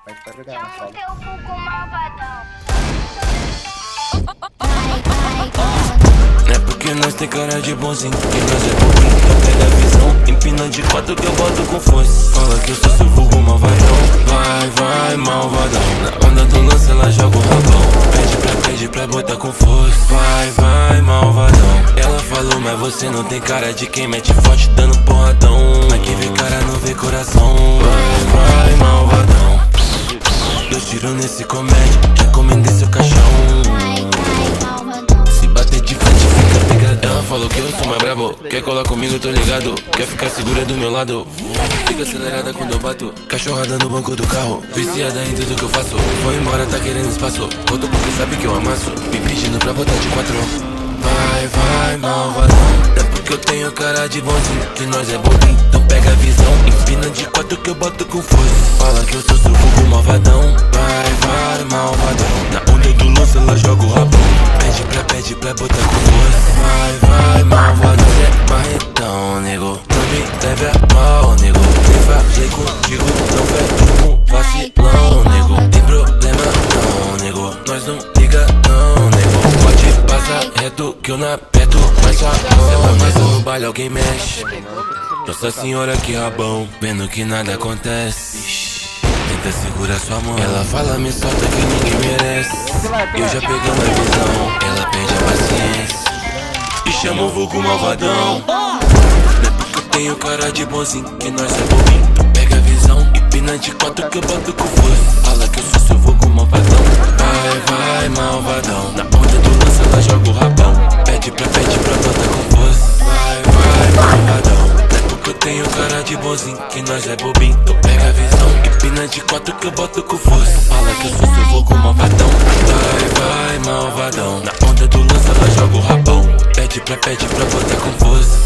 Vai pegar na Chama o sala. teu vulgo malvadão. É porque nós tem cara de bonzinho, que nós é bobinho, então pega a visão. Empina de quatro que eu boto com força. Fala que eu sou seu vulgo malvadão. Vai, vai, malvadão. Na onda do lance ela joga o rabão. Pede pra botar com força. Vai, vai, malvadão. Ela falou, mas você não tem cara de quem mete forte dando porradão. Mas quem vê cara não vê coração. Vai, vai, malvadão. 2 tiros nesse comédia, já comendei seu caixão. Se bater de frente fica pegado. Ela falou que eu sou mais brabo. Quer colar comigo, tô ligado. Quer ficar segura do meu lado. Fica acelerada quando eu bato. Cachorrada no banco do carro. Viciada em tudo que eu faço. Foi embora, tá querendo espaço. Voltou porque sabe que eu amasso. Me pedindo pra botar de 4. Vai, vai, malvadão. É porque eu tenho cara de bonzinho, que nós é bobinho. Então pega a visão. Empina de 4 que eu boto com força. Fala que eu sou seu vulgo malvadão. Vai, vai, malvadão. Na onda do lance ela joga o rabão. Pede pra botar com força. Vai, vai, malvadão. Cê é marretão, nego. Não me leve a mal, nego. Nem falei contigo, não fecho com vacilão, nego. Tem problema não, nego. Nós não liga não, nego. Pode passar reto que eu não aperto. Mas só mas no baile alguém mexe. Nossa senhora que rabão. Vendo que nada acontece. Tenta segurar sua mão. Ela fala, me solta que ninguém merece. Eu já pegamos a visão. Ela perde a paciência e chama o vulgo malvadão. Não é porque eu tenho cara de bonzinho, que nós é bobinho. Então pega a visão. Empina de 4 que eu boto com força. Fala que eu sou seu vulgo malvadão. Vai, vai, malvadão. Na onda do lance ela joga o rabão. Pede pra botar com força. Vai, vai, malvadão. Eu tenho cara de bonzinho, que nós é bobinho. Então pega a visão. Empina de 4 que eu boto com força. Fala que eu sou seu vulgo malvadão. Vai, vai, malvadão. Na onda do lance ela joga o rabão. Pede pra botar com força.